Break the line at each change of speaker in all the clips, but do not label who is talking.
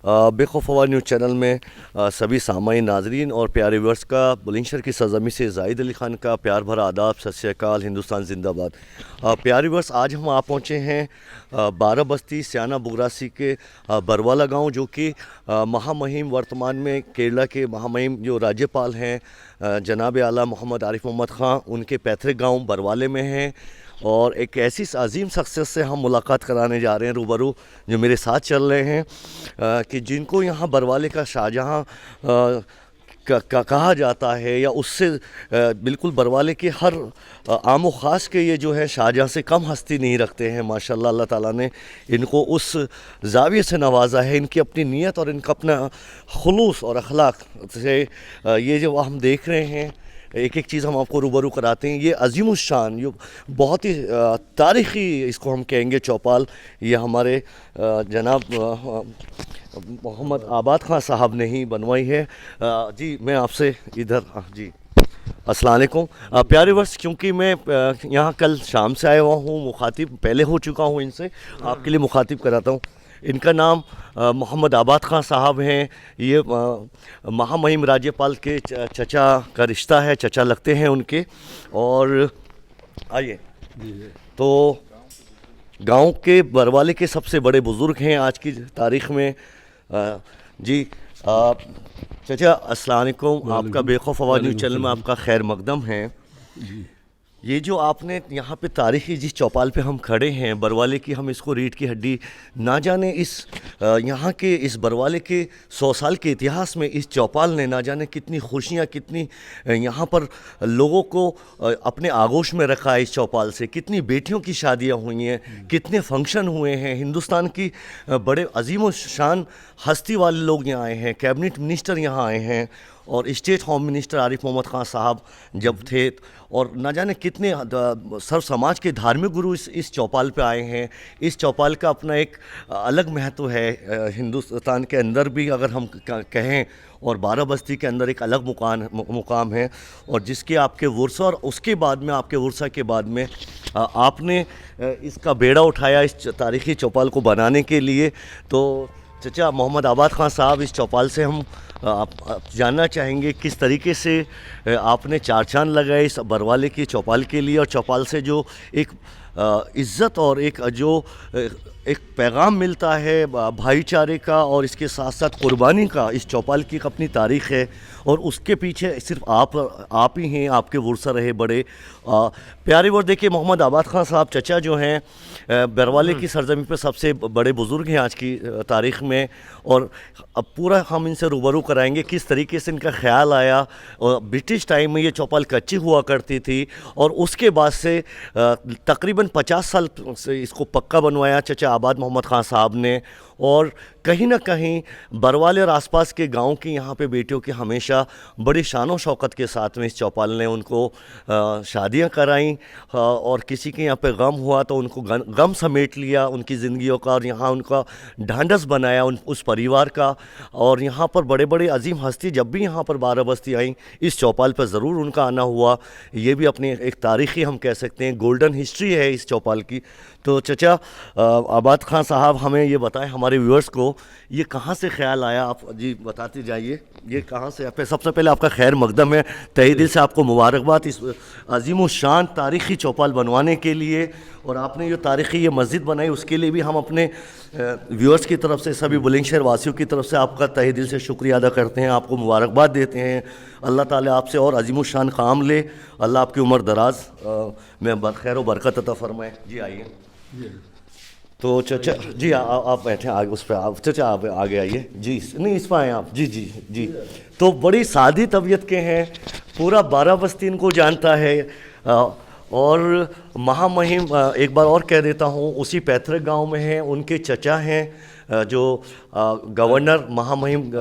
बेखौफवा news channel में सभी सामाईन नाजरीन और प्यारे व्यूअर्स का बुलंदशहर की सरज़मी से ज़ाहिद अली ख़ान का प्यार भरा आदाब, सत श्री अकाल, हिंदुस्तान जिंदाबाद। प्यारे व्यूअर्स, आज हम आ पहुँचे हैं बारह बस्ती स्याना बुगरासी के बरवाला गांव, जो कि महामहिम वर्तमान में केरला के महामहिम जो राज्यपाल हैं जनाब आला मोहम्मद आरिफ मोहम्मद ख़ान, उनके पैतृक गांव बरवाले में हैं। और एक ऐसी अजीम शख्सियत से हम मुलाकात कराने जा रहे हैं रूबरू, जो मेरे साथ चल रहे हैं, कि जिनको यहाँ बरवाले का शाहजहाँ कहा जाता है, या उससे बिल्कुल बरवाले के हर आम ख़ास के ये जो है शाहजहाँ से कम हस्ती नहीं रखते हैं। माशाल्लाह, अल्लाह ताला ने इनको उस ज़ाविये से नवाजा है। इनकी अपनी नीयत और इनका अपना खुलूस और अखलाक से ये जो हम देख रहे हैं, एक एक चीज़ हम आपको रूबरू कराते हैं। ये अजीमुशान, ये बहुत ही तारीख़ी इसको हम कहेंगे चौपाल, ये हमारे जनाब मोहम्मद आबाद ख़ान साहब ने ही बनवाई है। जी, मैं आपसे इधर जी अस्सलाम वालेकुम। प्यारे वर्ष, क्योंकि मैं यहाँ कल शाम से आया हुआ हूँ, मुखातिब पहले हो चुका हूँ इनसे, आपके लिए मुखातिब कराता हूँ। इनका नाम मोहम्मद आबाद ख़ान साहब हैं। ये महामहिम राज्यपाल के चचा का रिश्ता है, चचा लगते हैं उनके। और आइए, तो गांव के बरवाले के सबसे बड़े बुज़ुर्ग हैं आज की तारीख़ में। जी चचा, अस्सलाम वालेकुम। आपका बेखौफ न्यूज़ चैनल में आपका खैर मकदम है। ये जो आपने यहाँ पे तारीख़ी जिस चौपाल पे हम खड़े हैं, बरवाले की, हम इसको रीढ़ की हड्डी, ना जाने इस यहाँ के इस बरवाले के 100 साल के इतिहास में इस चौपाल ने ना जाने कितनी खुशियाँ, कितनी यहाँ पर लोगों को अपने आगोश में रखा है। इस चौपाल से कितनी बेटियों की शादियाँ हुई हैं, कितने फंक्शन हुए हैं। हिंदुस्तान की बड़े अजीम व शान हस्ती वाले लोग यहाँ आए हैं, कैबिनेट मिनिस्टर यहाँ आए हैं, और state home minister Arif Mohammad Khan साहब जब थे, और ना जाने कितने सर्व समाज के धार्मिक गुरु इस चौपाल पे आए हैं। इस चौपाल का अपना एक अलग महत्व है हिंदुस्तान के अंदर भी, अगर हम कहें, और बारह बस्ती के अंदर एक अलग मुकाम है। और जिसके आपके वर्सा, और उसके बाद में आपके वर्सा के बाद में आपने इसका बेड़ा उठाया इस तारीख़ी चौपाल को बनाने के लिए। तो चचा मोहम्मद आबाद ख़ान साहब, इस चौपाल से हम आप जानना चाहेंगे किस तरीके से आपने चार चांद लगाए इस बरवाले की चौपाल के लिए, और चौपाल से जो एक इज़्ज़त और एक जो एक पैगाम मिलता है भाईचारे का, और इसके साथ साथ कुर्बानी का। इस चौपाल की एक अपनी तारीख़ है, और उसके पीछे सिर्फ आप ही हैं, आपके वर्सा रहे बड़े प्यारे। और देखिए, मोहम्मद आबाद ख़ान साहब चचा जो हैं बरवाले की सरजमी पर सबसे बड़े बुज़ुर्ग हैं आज की तारीख़ में। और अब पूरा हम इनसे रूबरू कराएंगे किस तरीके से इनका ख्याल आया। और ब्रिटिश टाइम में ये चौपाल कच्ची हुआ करती थी, और उसके बाद से तकरीबन 50 साल से इसको पक्का बनवाया चचा आबाद मोहम्मद ख़ान साहब ने। और कहीं ना कहीं बरवाले और आसपास के गांव की यहाँ पे बेटियों की हमेशा बड़ी शान और शौकत के साथ में इस चौपाल ने उनको शादियाँ कराईं, और किसी के यहाँ पे गम हुआ तो उनको गम समेट लिया उनकी ज़िंदगियों का, और यहाँ उनका ढांढस बनाया उस परिवार का। और यहाँ पर बड़े बड़े अजीम हस्ती जब भी यहाँ पर बारह बस्ती आई, इस चौपाल पर ज़रूर उनका आना हुआ। ये भी अपनी एक तारीख़ी, हम कह सकते हैं, गोल्डन हिस्ट्री है इस चौपाल की। तो चचा आबाद ख़ान साहब, हमें ये बताएं, हमारे व्यूअर्स को, ये कहाँ से ख्याल आया, आप जी बताते जाइए, ये कहाँ से। सबसे पहले आपका खैर मकदम है, तहे दिल से आपको मुबारकबाद इस अजीम शान तारीख़ी चौपाल बनवाने के लिए। और आपने जो तारीख़ी ये मस्जिद बनाई, उसके लिए भी हम अपने व्यूअर्स की तरफ से, सभी बुलंदशहर वासियों की तरफ से आपका तहे दिल से शुक्रिया अदा करते हैं, आपको मुबारकबाद देते हैं। अल्लाह ताला आपसे और अजीम शान काम ले, अल्लाह आपकी उम्र दराज में खैर व बरकत अता फरमाए। जी आइए। तो चचा जी, आप बैठे आगे, उस पर आप चचा आप आगे आइए। जी नहीं, इस पर आए आप। जी जी जी। तो बड़ी सादी तबीयत के हैं, पूरा बारह बस्ती इनको जानता है। और महामहिम, एक बार और कह देता हूँ, उसी पैतृक गांव में हैं, उनके चचा हैं जो गवर्नर महामहिम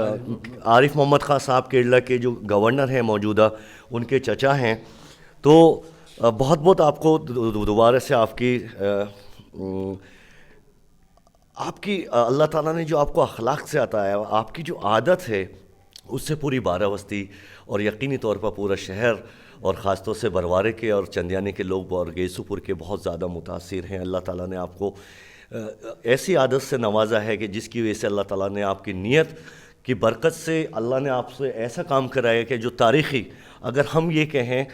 आरिफ मोहम्मद ख़ान साहब केरला के जो गवर्नर हैं मौजूदा, उनके चचा हैं। तो बहुत बहुत आपको दोबारा से आपकी अल्लाह ताला ने जो आपको अखलाक से आता है, आपकी जो आदत है, उससे पूरी बारह बस्ती और यकीनी तौर पर पूरा शहर, और ख़ास तौर से बरवारे के और चंदियाने के लोग और गेसूपुर के बहुत ज़्यादा मुतासिर हैं। अल्लाह ताला ने आपको ऐसी आदत से नवाजा है कि जिसकी वजह से अल्लाह ताला ने आपकी नीयत की बरकत से अल्लाह ने आपसे ऐसा काम कराया कि जो तारीख़ी, अगर हम ये कहें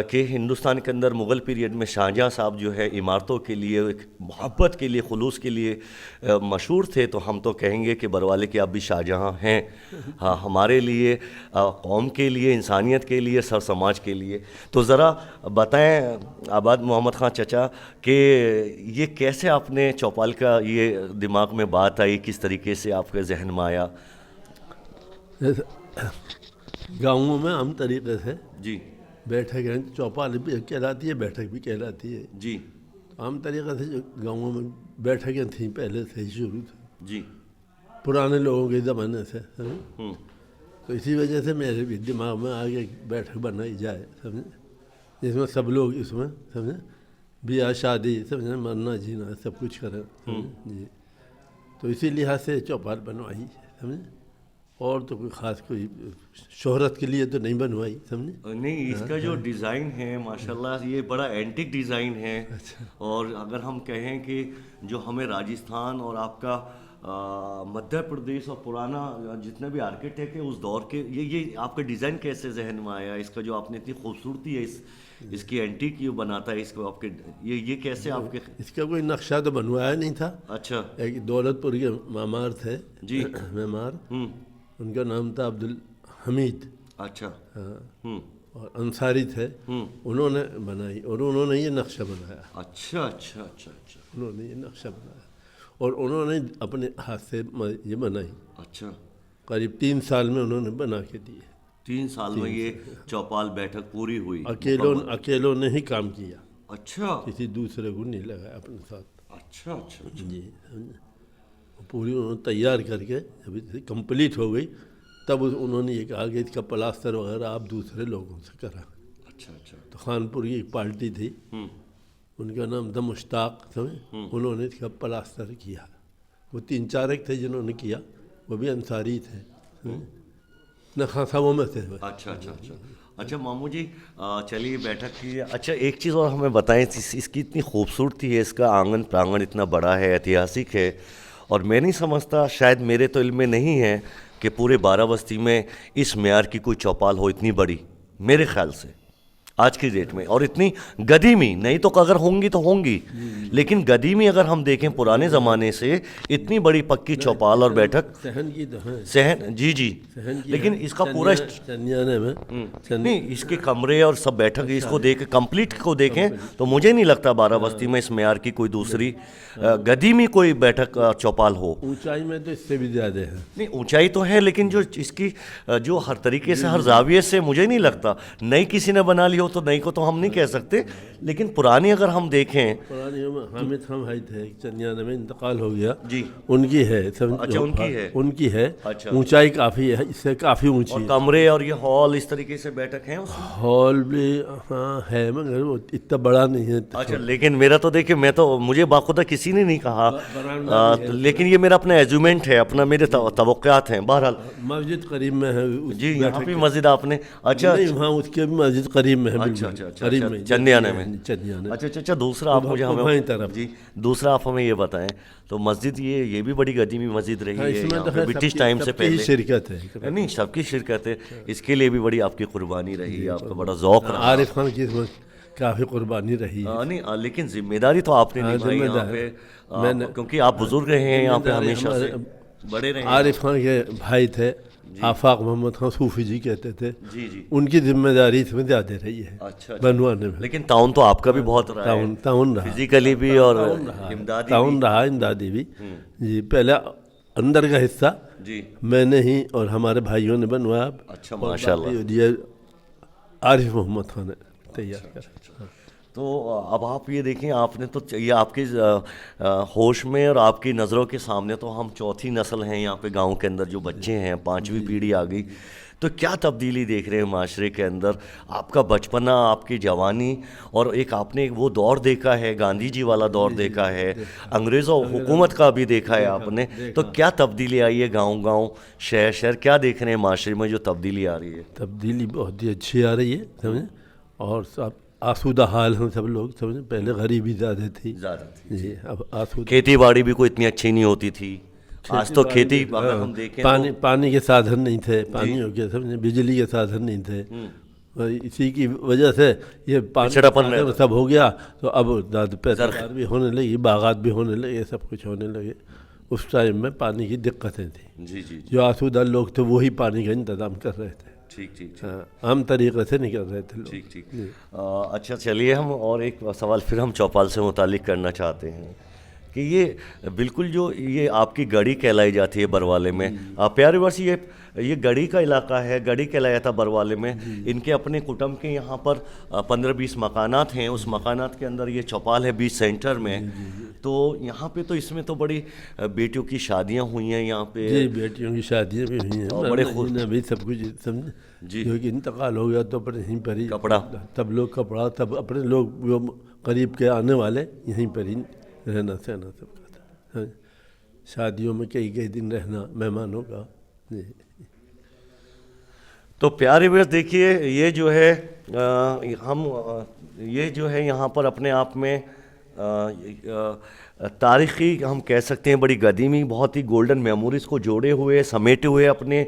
कि हिंदुस्तान के अंदर मुग़ल पीरियड में शाहजहाँ साहब जो है इमारतों के लिए, एक मोहब्बत के लिए, खुलूस के लिए मशहूर थे, तो हम तो कहेंगे कि बरवाले के आप भी शाहजहाँ हैं। हाँ, हमारे लिए, कौम के लिए, इंसानियत के लिए, सर समाज के लिए। तो ज़रा बताएं आबाद मोहम्मद ख़ान चचा कि ये कैसे आपने चौपाल का ये दिमाग में बात आई, किस तरीके से आपके जहन में आया?
गाँवों में आम तरीके से
जी
बैठक है, चौपाल भी कहलाती है, बैठक भी कहलाती है
जी।
आम तरीक़े से जो गाँवों में बैठकें थीं पहले से ही शुरू थी
जी।
पुराने लोगों के ज़माने से, समझे। तो इसी वजह से मेरे भी दिमाग में आगे बैठक बनाई जाए, समझे, जिसमें सब लोग इसमें, समझे, ब्याह शादी, समझे, मरना जीना सब कुछ करें, समझे जी। तो इसी लिहाज से चौपाल बनवाई, समझे, और तो कोई ख़ास कोई शोहरत के लिए तो नहीं बनवाई, समझे।
नहीं, इसका जो डिज़ाइन है माशाल्लाह ये बड़ा एंटिक डिज़ाइन है। और अगर हम कहें कि जो हमें राजस्थान और आपका मध्य प्रदेश और पुराना जितने भी आर्किटेक्ट है उस दौर के, ये आपका डिज़ाइन कैसे जहन में आया? इसका जो आपने इतनी खूबसूरती है इसकी एंटीक ये बनाता है इसको, आपके ये कैसे आपके?
इसका कोई नक्शा तो बनवाया नहीं था।
अच्छा।
एक दौलतपुर के मामार थे
जी,
मेमार, उनका नाम था अब्दुल हमीद।
अच्छा।
हाँ। और अंसारी थे, उन्होंने बनाई और उन्होंने ये नक्शा बनाया।
अच्छा अच्छा अच्छा अच्छा।
उन्होंने ये नक्शा बनाया और उन्होंने अपने हाथ से ये बनाई।
अच्छा।
करीब 3 साल में उन्होंने बना के दिए।
3 साल में ये चौपाल बैठक पूरी हुई?
अकेलों ने ही काम किया।
अच्छा।
किसी दूसरे को नहीं लगाया अपने साथ।
अच्छा अच्छा
जी, समझे। पूरी उन्होंने तैयार करके जब कंप्लीट हो गई तब उन्होंने ये कहा कि इसका प्लास्टर वगैरह आप दूसरे लोगों से करा।
अच्छा अच्छा।
तो खानपुर की एक पार्टी थी, उनका नाम था मुश्ताक, समझे, उन्होंने इसका प्लास्टर किया। वो 3-4 एक थे जिन्होंने किया, वो भी अंसारी थे, न खासाओं में थे।
अच्छा अच्छा अच्छा अच्छा। मामू जी चलिए बैठक की। अच्छा, एक चीज़ और हमें बताएं, इसकी इतनी खूबसूरती है, इसका आंगन प्रांगण इतना बड़ा है, ऐतिहासिक है, और मैं नहीं समझता, शायद मेरे तो इल्म में नहीं है कि पूरे बाराबस्ती में इस मेयार की कोई चौपाल हो इतनी बड़ी, मेरे ख्याल से आज की डेट में, और इतनी गदीमी नहीं तो अगर होंगी तो होंगी, लेकिन गदीमी अगर हम देखें पुराने ज़माने से इतनी बड़ी पक्की चौपाल और बैठक
सहन की तो है।
सहन जी जी, लेकिन इसका पूरा
चनियाने में
नहीं, इसके कमरे और सब बैठक इसको देख कंप्लीट को देखें तो मुझे नहीं लगता बाराबस्ती में इस मेयार की कोई दूसरी गदीमी कोई बैठक चौपाल हो।
ऊंचाई में तो इससे भी ज़्यादा है।
नहीं, ऊंचाई तो है, लेकिन जो इसकी जो हर तरीके से हर जाविये से मुझे नहीं लगता नई किसी ने बना ली हो, तो नई को तो हम नहीं कह सकते, लेकिन पुरानी अगर हम देखें,
पुरानी हामिद खान भाई थे, चनियाने में इंतकाल हो गया
जी,
उनकी है।
अच्छा,
उनकी है।
अच्छा।
ऊंचाई काफ़ी है, इससे काफ़ी ऊंची
और
है।
कमरे और ये हॉल इस तरीके से बैठक है उसमें?
हॉल भी हाँ है, मगर वो इतना बड़ा नहीं है।
अच्छा, लेकिन मेरा तो देखिए, मैं तो मुझे बाखुदा किसी ने नहीं कहा, लेकिन ये मेरा अपना एज्यूमेंट है, अपना मेरे तवक्कुआत हैं। बहरहाल
मस्जिद करीब में है
जी, यहाँ पे मस्जिद आपने? अच्छा
वहाँ उसके भी मस्जिद करीब में है।
अच्छा अच्छा
करीब
अच्छा,
में,
चन्याने में।
चनियाने।
अच्छा अच्छा। दूसरा आप मुझे हमें
तरफ
जी, दूसरा आप हमें ये बताएं, तो मस्जिद ये भी बड़ी गदीमी मस्जिद रही है,
इसमें
यहाँ
तो
पे ब्रिटिश टाइम से पहले
शिरकत है।
नहीं, सबकी शिरकत है, इसके लिए भी बड़ी आपकी कुर्बानी रही है, आपका बड़ा ज़ौक़ रहा।
आरिफ खान की इसमें काफ़ी कुर्बानी रही है।
नहीं, लेकिन जिम्मेदारी तो आपने निभाई यहाँ पे, क्योंकि आप बुजुर्ग रहे हैं यहाँ पे हमेशा से, बड़े रहे।
आरिफ खान के भाई थे आफाक मोहम्मद खान, सूफी जी कहते थे
जी जी,
उनकी जिम्मेदारी इसमें ज़्यादा रही है।
अच्छा,
बनवाने में।
लेकिन ताउन तो आपका भी बहुत रहा है,
ताउन रहा,
फिजिकली भी और
इमदादी भी जी। पहले अंदर का हिस्सा
जी
मैंने ही और हमारे भाइयों ने बनवाया।
अच्छा, माशाल्लाह।
ये आरिफ मोहम्मद खान ने तैयार किया।
तो अब आप ये देखें, आपने तो ये आपके होश में और आपकी नज़रों के सामने तो हम चौथी नस्ल हैं यहाँ पे गांव के अंदर, जो बच्चे हैं 5वीं पीढ़ी आ गई, तो क्या तब्दीली देख रहे हैं माशरे के अंदर? आपका बचपना, आपकी जवानी, और एक आपने वो दौर देखा है, गांधी जी वाला दौर देखा है, अंग्रेज़ों हुकूमत का भी देखा है आपने, तो क्या तब्दीली आई है गाँव शहर क्या देख रहे हैं माशरे में जो तब्दीली आ रही है?
तब्दीली बहुत ही अच्छी आ रही है, समझे, और सब आसूदा हाल हैं सब लोग, समझे। पहले गरीबी ज़्यादा थी
ज़्यादा थी।
जी, अब आसूदा।
खेती बाड़ी भी कोई इतनी अच्छी नहीं होती थी। आज तो खेती अगर हम देखें
पानी
तो
पानी के साधन नहीं थे, पानी हो गया, समझे। बिजली के साधन नहीं थे, और इसी की वजह से ये पानी के
पिछड़ापन
साधन
रहता
सब हो गया। तो अब पैदावार भी होने लगी, बागात भी होने लगे, सब कुछ होने लगे। उस टाइम में पानी की दिक्कतें थी।
जी जी
जो आसूदा लोग थे वही पानी का इंतज़ाम कर रहे थे।
ठीक ठीक ठीक
हाँ, आम तरीक़े से नहीं कर रहे थे लोग।
ठीक ठीक। अच्छा चलिए, हम और एक सवाल फिर हम चौपाल से मुतालिक करना चाहते हैं कि ये बिल्कुल जो ये आपकी गढ़ी कहलाई जाती है बरवाले में, प्यारे वर्ष ये गढ़ी का इलाका है, गढ़ी कहलाया जाता बरवाले में। इनके अपने कुटुंब के यहाँ पर 15-20 मकानात हैं, उस मकानात के अंदर ये चौपाल है बीच सेंटर में। तो यहाँ पे तो इसमें तो बड़ी बेटियों की शादियाँ हुई हैं यहाँ पे।
जी, बेटियों की शादियाँ भी हुई हैं,
और बड़े खुश
भी सब कुछ, समझे
जी।
क्योंकि इंतकाल हो गया तो अपने यहीं पर ही
कपड़ा
तब लोग कपड़ा, तब अपने लोग जो करीब के आने वाले यहीं पर ही रहना सहना सबका था। हाँ, शादियों में कई कई दिन रहना मेहमानों का। जी।
तो प्यारे व्यूअर्स देखिए, ये जो है ये जो है यहाँ पर अपने आप में तारीख़ी हम कह सकते हैं, बड़ी कदीमी, बहुत ही गोल्डन मेमोरीज़ को जोड़े हुए, समेटे हुए अपने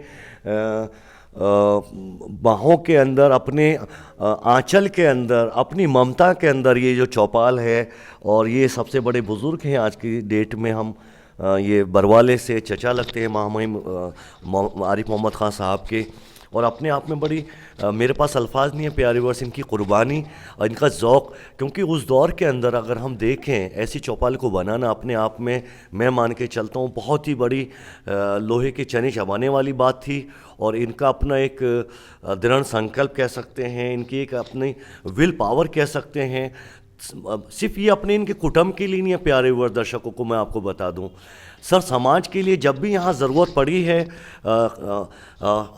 बाहों के अंदर, अपने आंचल के अंदर, अपनी ममता के अंदर ये जो चौपाल है। और ये सबसे बड़े बुज़ुर्ग हैं आज की डेट में। हम ये बरवाले से चचा लगते हैं महामहिम आरिफ मोहम्मद ख़ान साहब के। और अपने आप में बड़ी मेरे पास अल्फाज नहीं है प्यारे वर्स, इनकी कुर्बानी और इनका ज़ौक़। क्योंकि उस दौर के अंदर अगर हम देखें, ऐसी चौपाल को बनाना अपने आप में मैं मान के चलता हूँ बहुत ही बड़ी लोहे के चने चबाने वाली बात थी। और इनका अपना एक दृढ़ संकल्प कह सकते हैं, इनकी एक अपनी विल पावर कह सकते हैं। सिर्फ ये अपने इनके कुटुंब के लिए नहीं है प्यारे व्यूअर्स, दर्शकों को मैं आपको बता दूं, सर समाज के लिए जब भी यहाँ ज़रूरत पड़ी है,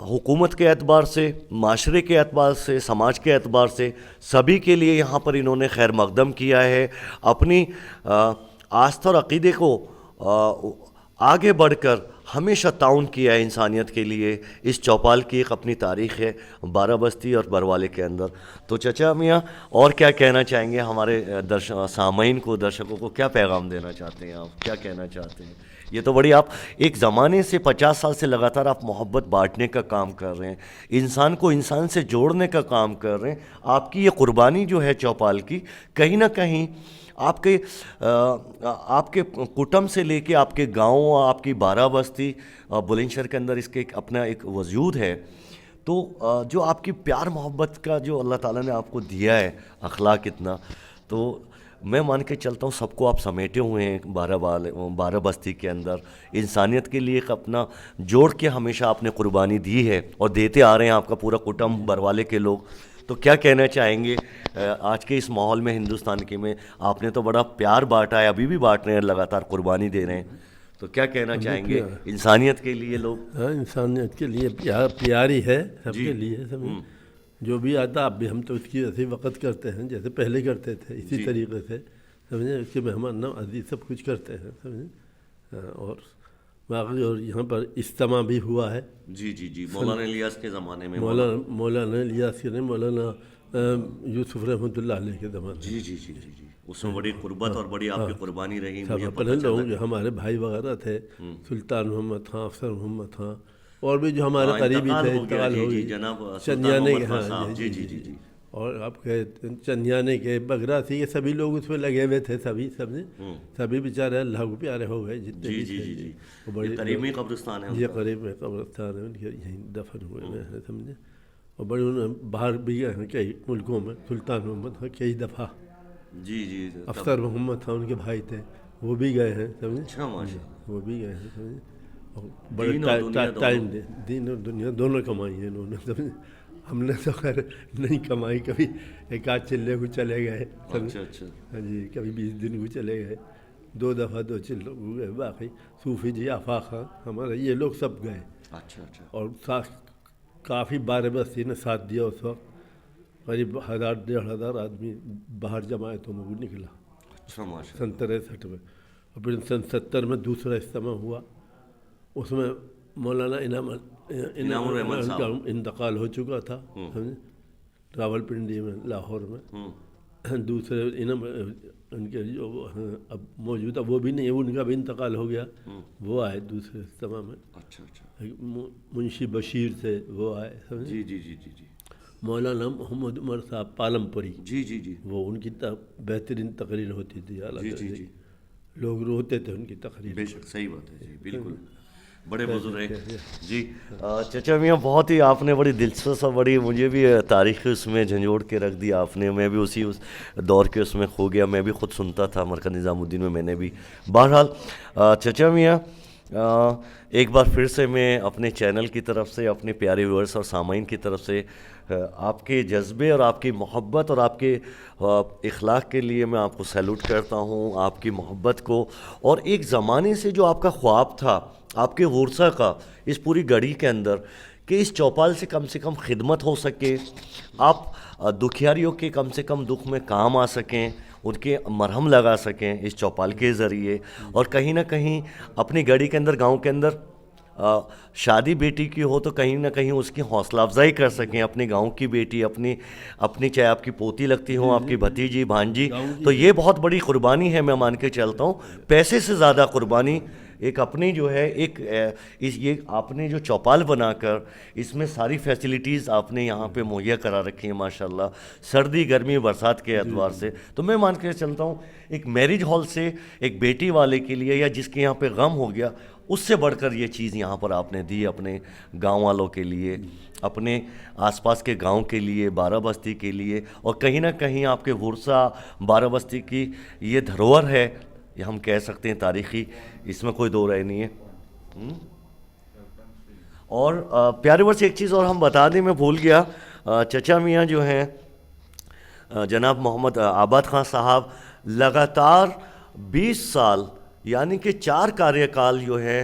हुकूमत के एतबार से, माशरे के एतबार से, समाज के एतबार से, सभी के लिए यहाँ पर इन्होंने खैर मकदम किया है। अपनी आस्था और अक़ीदे को आगे बढ़कर हमेशा ताउन किया है इंसानियत के लिए। इस चौपाल की एक अपनी तारीख़ है बाराबस्ती और बरवाले के अंदर। तो चचा मियाँ, और क्या कहना चाहेंगे हमारे सामईन को, दर्शकों को क्या पैगाम देना चाहते हैं आप, क्या कहना चाहते हैं? ये तो बड़ी, आप एक ज़माने से 50 साल से लगातार आप मोहब्बत बांटने का काम कर रहे हैं, इंसान को इंसान से जोड़ने का काम कर रहे हैं। आपकी ये कुर्बानी जो है चौपाल की, कहीं ना कहीं आपके कुटुंब से लेके आपके गांव, आपकी बाराबस्ती, बुलंदशहर के अंदर इसके एक अपना एक वजूद है। तो जो आपकी प्यार मोहब्बत का जो अल्लाह ताला ने आपको दिया है अखलाक इतना, तो मैं मान के चलता हूँ सबको आप समेटे हुए हैं बाराबस्ती के अंदर। इंसानियत के लिए एक अपना जोड़ के हमेशा आपने कुर्बानी दी है और देते आ रहे हैं, आपका पूरा कुटुंब बरवाले के लोग। तो क्या कहना चाहेंगे आज के इस माहौल में, हिंदुस्तान के में आपने तो बड़ा प्यार बांटा है, अभी भी बांट रहे हैं, लगातार कुर्बानी दे रहे हैं, तो क्या कहना चाहेंगे इंसानियत के लिए लोग?
हाँ, इंसानियत के लिए प्यार ही है सबके लिए, समझ। जो भी आता अब भी हम तो उसकी ऐसे वक़्त करते हैं जैसे पहले करते थे, इसी तरीके से, समझे। उसके मेहमान नवाज़ी सब कुछ करते हैं, समझे। और बाकी और यहाँ पर इज्तिमा भी हुआ है।
जी जी जी, मौलाना इलियास के ज़माने में,
मौलाना इलियास के नहीं, मौलाना यूसुफ रहमतुल्लाह अलैह के ज़माने।
जी जी जी जी जी, उसमें बड़ी कुर्बत और बड़ी आपकी कुर्बानी रही।
सब अपने लोग हमारे भाई वगैरह थे, सुल्तान मोहम्मद खां, अफसर मोहम्मद खां, और भी जो हमारे करीबी थे, इंतकाल हो गई, चंदियाने के। हाँ जी जी जी। और आपके चंदियाने के, बगरासी के, सभी लोग उसमें लगे हुए थे, सभी समझे। सभी बेचारे अल्लाह को प्यारे हो गए जितने भी थे।
वो बड़े करीब में कब्रिस्तान है,
ये करीब में कब्रिस्तान है उनके, यहीं दफन हुए हैं, समझे। और बड़े उन्होंने बाहर भी गए हैं कई मुल्कों में, सुल्तान मोहम्मद खां कई दफ़ा।
जी जी,
अफसर मोहम्मद खां उनके भाई थे, वो भी गए हैं, समझे।
अच्छा माशा,
वो भी गए हैं, समझे। और बड़े टाइम दे, दीन और दुनिया दोनों कमाई है इन्होंने, समझे। हमने तो खैर नहीं कमाई, कभी एक आध चिल्ले को चले गए,
अच्छा अच्छा,
हाँ जी, कभी 20 दिन को चले गए, 2 दफ़ा 2 चिल्लों को गए। बाकी सूफी जी, आफा खां, हमारे ये लोग सब गए।
अच्छा अच्छा।
और काफ़ी बाराबस्ती ने साथ दिया उस वक्त, करीब 1000-1500 आदमी बाहर जमायतों में निकला।
अच्छा माशा,
सन 63 में। और फिर सन 70 में दूसरा इज्तिमा हुआ, उसमें मौलाना इनामुर रहमान साहब इंतकाल हो चुका था, समझे। रावलपिंडी में, लाहौर में। दूसरे उनके जो अब मौजूदा वो भी नहीं है, उनका भी इंतकाल हो गया, वो आए दूसरे इज्तिमा में।
अच्छा अच्छा।
मुंशी बशीर थे, वो आए, समझे।
जी जी जी जी जी
मौलाना मोहम्मद उमर साहब पालमपुरी,
जी जी जी
वो उनकी बेहतरीन तकरीर होती थी,
जी जी जी।
लोग रोते थे उनकी तकरीर।
बेशक सही बात है जी, बिल्कुल। बड़े बुजुर्ग हैं जी। चचा मियाँ, बहुत ही आपने बड़ी दिलचस्प और बड़ी मुझे भी तारीख़ उसमें झंझोड़ के रख दिया आपने। मैं भी उस दौर के उसमें खो गया। मैं भी ख़ुद सुनता था मरकज़ निज़ामुद्दीन में, मैंने भी। बहरहाल चचा मियाँ, एक बार फिर से मैं अपने चैनल की तरफ से, अपने प्यारे व्यूअर्स और सामाइन की तरफ से आपके जज्बे और आपकी मोहब्बत और आपके इखलाक के लिए मैं आपको सैल्यूट करता हूँ, आपकी मोहब्बत को। और एक ज़माने से जो आपका ख्वाब था, आपके गुरसा का, इस पूरी गढ़ी के अंदर, कि इस चौपाल से कम खिदमत हो सके, आप दुखियारियों के कम से कम दुख में काम आ सकें, उनके मरहम लगा सकें इस चौपाल के ज़रिए। और कहीं ना कहीं अपनी गढ़ी के अंदर, गांव के अंदर शादी बेटी की हो तो कहीं ना कहीं उसकी हौसला अफजाई कर सकें। अपने गांव की बेटी, अपनी चाहे आपकी पोती लगती हो, आपकी भतीजी, भांजी, तो ये बहुत बड़ी कुर्बानी है, मैं मान के चलता हूँ। पैसे से ज़्यादा कुर्बानी एक अपनी जो है, ये आपने जो चौपाल बनाकर इसमें सारी फैसिलिटीज़ आपने यहाँ पे मुहैया करा रखी हैं माशाल्लाह, सर्दी गर्मी बरसात के एतबार से। तो मैं मान के चलता हूँ एक मैरिज हॉल से एक बेटी वाले के लिए, या जिसके यहाँ पे गम हो गया, उससे बढ़कर ये चीज़ यहाँ पर आपने दी अपने गांव वालों के लिए, अपने आसपास के गांव के लिए, बाराबस्ती के लिए। और कहीं ना कहीं आपके गुरसा बाराबस्ती की ये धरोहर है, ये हम कह सकते हैं तारीख़ी, इसमें कोई दो राय नहीं है। और प्यारे वर्ष एक चीज़ और हम बता दें, मैं भूल गया, चचा मियाँ जो हैं जनाब मोहम्मद आबाद ख़ान साहब, लगातार 20 साल यानी कि 4 कार्यकाल जो है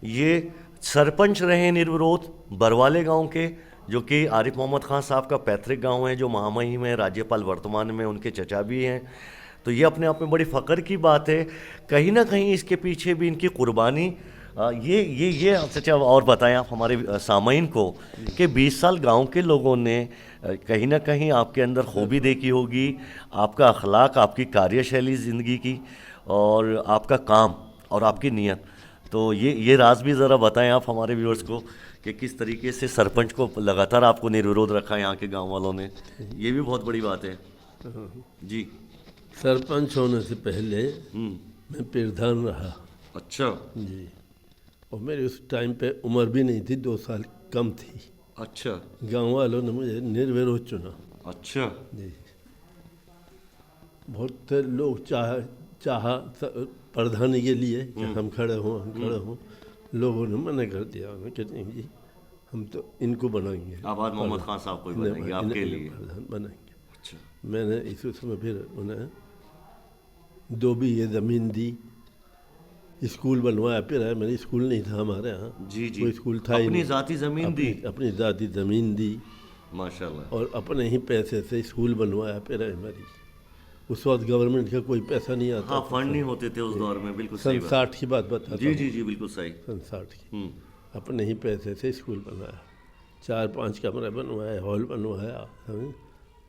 ये सरपंच रहे निर्विरोध बरवाले गांव के, जो कि आरिफ मोहम्मद ख़ान साहब का पैतृक गांव है, जो महामहिम में राज्यपाल वर्तमान में उनके चचा भी हैं। तो ये अपने आप में बड़ी फ़ख्र की बात है। कहीं ना कहीं इसके पीछे भी इनकी कुर्बानी, ये चचा और बताएं आप हमारे सामाइन को कि 20 साल गांव के लोगों ने कहीं ना कहीं आपके अंदर खूबी देखी होगी, आपका अखलाक, आपकी कार्यशैली ज़िंदगी की, और आपका काम और आपकी नीयत। तो ये राज भी ज़रा बताएं आप हमारे व्यूअर्स को कि किस तरीके से सरपंच को लगातार आपको निर्विरोध रखा यहाँ के गांव वालों ने। ये भी बहुत बड़ी बात है जी।
सरपंच होने से पहले मैं प्रधान रहा।
अच्छा
जी। और मेरी उस टाइम पे उम्र भी नहीं थी, 2 साल कम थी।
अच्छा।
गांव वालों ने मुझे निर्विरोध चुना।
अच्छा
जी। बहुत से लोग चाहा प्रधानी के लिए कि हम खड़े हों, लोगों ने मना कर दिया। उन्होंने कहते हैं जी हम तो इनको बनाएंगे,
आबाद मोहम्मद खान साहब को ही बनाएंगे आपके लिए,
प्रधान बनाएंगे।
अच्छा।
मैंने इस उसमें फिर उन्हें 2 बीघे ज़मीन दी, स्कूल बनवाया। फिर है, मेरी स्कूल नहीं था हमारे यहाँ,
जी जी,
कोई स्कूल था ही
अपनी
नहीं।
ज़ाती ज़मीन दी,
अपनी ज़ाती ज़मीन दी
माशाल्लाह,
और अपने ही पैसे से स्कूल बनवाया। फिर है मेरी, उस वक्त गवर्नमेंट का कोई पैसा नहीं आता।
हाँ, फंड नहीं होते थे उस दौर में, बिल्कुल सही
सन
बात।
60 की बात बताता
जी जी जी, बिल्कुल सही।
सन 60 की। अपने ही पैसे से स्कूल बनाया, 4-5 कमरे बनवाए, हॉल बनवाया, समझे।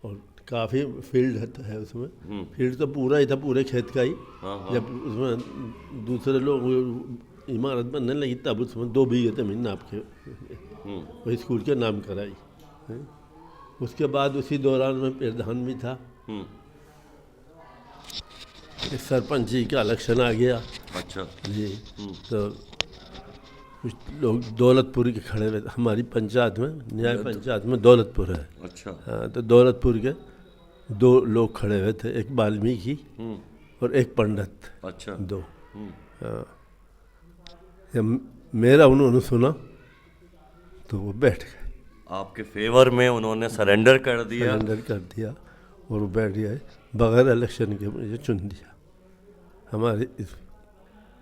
और काफ़ी फील्ड है उसमें। फील्ड तो पूरा ही था, पूरे खेत का ही। जब उसमें दूसरे लोग इमारत बनने लगी तब उसमें 2 बीघे ज़मीन नाप के वही स्कूल के नाम कराई। उसके बाद उसी दौरान में प्रधान भी था। सरपंच जी का इलेक्शन आ गया।
अच्छा
जी। तो कुछ लोग दौलतपुर के खड़े हुए, हमारी पंचायत में, न्याय पंचायत में दौलतपुर है।
अच्छा।
हाँ, तो दौलतपुर के 2 लोग खड़े हुए थे, एक वाल्मीकि और एक पंडित।
अच्छा।
2। हाँ, जब मेरा उन्होंने सुना तो वो बैठ गए,
आपके फेवर में उन्होंने सरेंडर कर दिया।
सरेंडर कर दिया और वो बैठ गए, बगैर इलेक्शन के मुझे चुन दिया। हमारे इस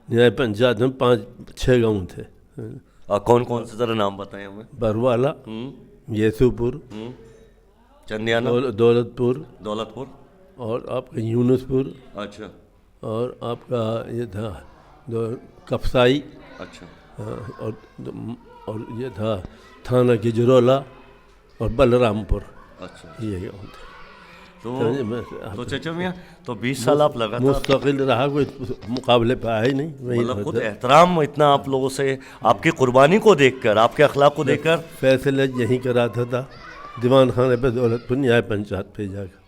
न्याय पंचायत में 5-6 गाँव थे।
कौन कौन से ज़रा नाम बताएं हमें?
बरवाला, येसुपुर,
चंदियाना,
दौलतपुर और आपका यूनुसपुर।
अच्छा।
और आपका ये था कफसाई।
अच्छा।
और ये था थाना गिजरौला और बलरामपुर।
अच्छा,
ये होता है।
तो
समझे? बस
तो चाचा मियाँ तो 20 साल आप लगातार
मुस्तकिल रहा, कोई मुकाबले पे आया ही नहीं, वही
मतलब खुद
होता है।
एहतराम इतना आप लोगों से, आपकी कुर्बानी को देखकर, आपके अखलाक को देखकर।
फैसले यहीं कराता था दीवान खाने पे, दौलतपुर न्याय पंचायत पे जाकर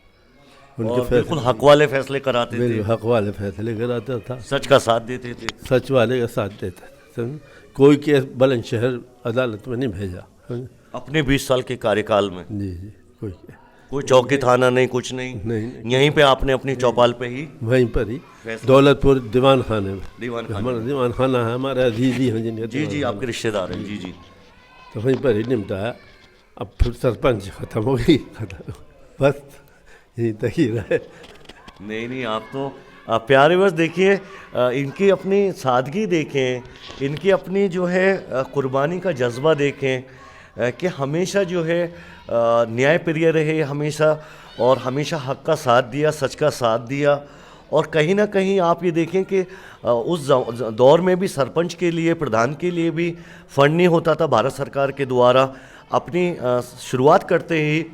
उनके
और बिल्कुल हक वाले फैसले कराते थे,
बिल्कुल हक वाले फैसले कराता था,
सच का साथ देते थे।
सच वाले का साथ देता था। समझे? कोई केस बुलंदशहर अदालत में नहीं भेजा। समझे?
अपने 20 साल के कार्यकाल में
जी जी, कोई केस
कोई चौकी थाना नहीं, कुछ नहीं,
नहीं,
यहीं पे आपने अपनी चौपाल पे ही
वहीं पर ही
फैसला-
दौलतपुर दीवान खाने में।
दीवान खाने
हमारा दीवान खाना है, हमारे अजीजी हैं जिनका
जी जी
दीवान
आपके रिश्तेदार हैं, जी जी।
खाना। तो वहीं पर ही निपटाया। अब फिर सरपंच खत्म हो गई, खत्म, बस यहीं तक ही रहे।
नहीं नहीं, आप तो प्यारे, बस देखिए इनकी अपनी सादगी देखें, इनकी अपनी जो है कुर्बानी का जज्बा देखें, कि हमेशा जो है न्याय प्रिय रहे हमेशा, और हमेशा हक का साथ दिया, सच का साथ दिया। और कहीं ना कहीं आप ये देखें कि उस दौर में भी सरपंच के लिए, प्रधान के लिए भी फंड नहीं होता था भारत सरकार के द्वारा। अपनी शुरुआत करते ही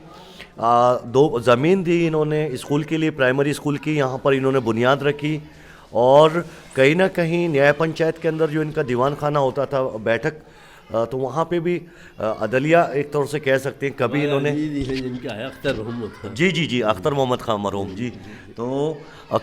2 ज़मीन दी इन्होंने स्कूल के लिए, प्राइमरी स्कूल की, यहाँ पर इन्होंने बुनियाद रखी। और कहीं ना कहीं न्याय पंचायत के अंदर जो इनका दीवान खाना होता था, बैठक, तो वहाँ पे भी अदलिया एक तौर से कह सकते हैं, कभी इन्होंने
अजीजी हैं जिनका है अख्तर मोहम्मद खान।
जी जी जी अख्तर मोहम्मद खान मरहूम जी, तो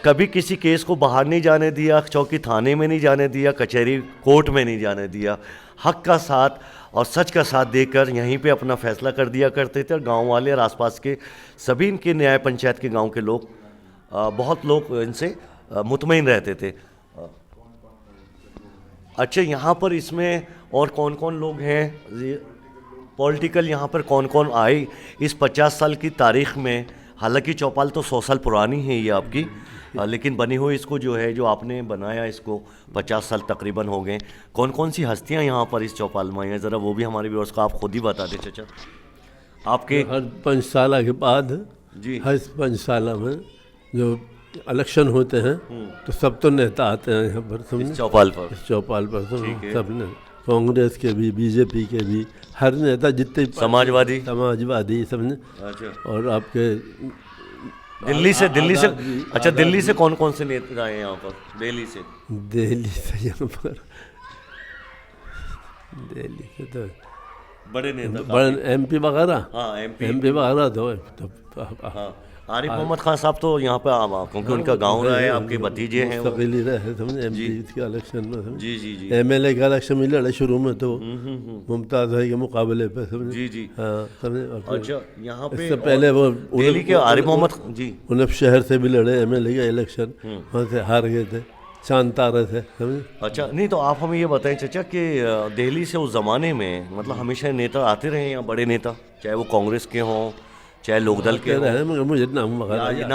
कभी किसी केस को बाहर नहीं जाने दिया, चौकी थाने में नहीं जाने दिया, कचहरी कोर्ट में नहीं जाने दिया। हक का साथ और सच का साथ देकर यहीं पे अपना फैसला कर दिया करते थे। और गांव वाले और आसपास के सभी इनके न्याय पंचायत के गांव के लोग, बहुत लोग इनसे मुतमईन रहते थे। अच्छा, यहाँ पर इसमें और कौन कौन लोग हैं पॉलिटिकल, यहाँ पर कौन कौन आए इस 50 साल की तारीख में? हालांकि चौपाल तो 100 साल पुरानी है ये आपकी, लेकिन बनी हुई इसको जो है, जो आपने बनाया इसको 50 साल तकरीबन हो गए। कौन कौन सी हस्तियाँ यहाँ पर इस चौपाल में हैं, ज़रा वो भी हमारे व्यूअर्स को आप खुद ही बता दें चाचा। आपके
हर 5 साल के बाद,
जी
हर 5 साल में जो इलेक्शन होते हैं, तो सब तो नेता आते हैं यहाँ पर। समझे?
इस चौपाल पर
इस चौपाल पर
ठीक है।
सब ने, कांग्रेस के भी, बीजेपी के भी, हर नेता जितने
समाजवादी,
समाजवादी, समझे?
अच्छा
और आपके
दिल्ली से
आज़ाद
अच्छा, दिल्ली से कौन कौन से नेता आए यहाँ पर? दिल्ली से
दिल्ली से यहाँ पर, दिल्ली से तो
बड़े नेता
बड़े एमपी वगैरह,
हाँ एमपी,
एमपी वगैरह तो
हाँ आरिफ मोहम्मद खान साहब तो यहाँ पे क्योंकि उनका गांव रहा है, आपके भतीजे हैं वो।
मुस्तकिल ही रहे, समझे? एमपी के इलेक्शन में, समझे?
जी जी जी
एमएलए का इलेक्शन में लड़े शुरू में तो मुमताज़ भाई के मुकाबले पे, समझे?
जी जी।
हाँ, समझे? और फिर
अच्छा, यहाँ पे
इससे पहले वो
दिल्ली के आरिफ मोहम्मद जी,
उन्हें शहर से भी लड़े एमएलए का इलेक्शन, वहाँ से हार गए थे, चांद तारे थे, समझे?
अच्छा नहीं, तो आप हमें ये बताएं चाचा कि दिल्ली से उस ज़माने में मतलब हमेशा नेता आते रहे हैं यहाँ, बड़े नेता, चाहे वो कांग्रेस के हों, चाहे लोकदल के हों,
रहे, मगर मुझे नाम वगैरह
या
याद
नाम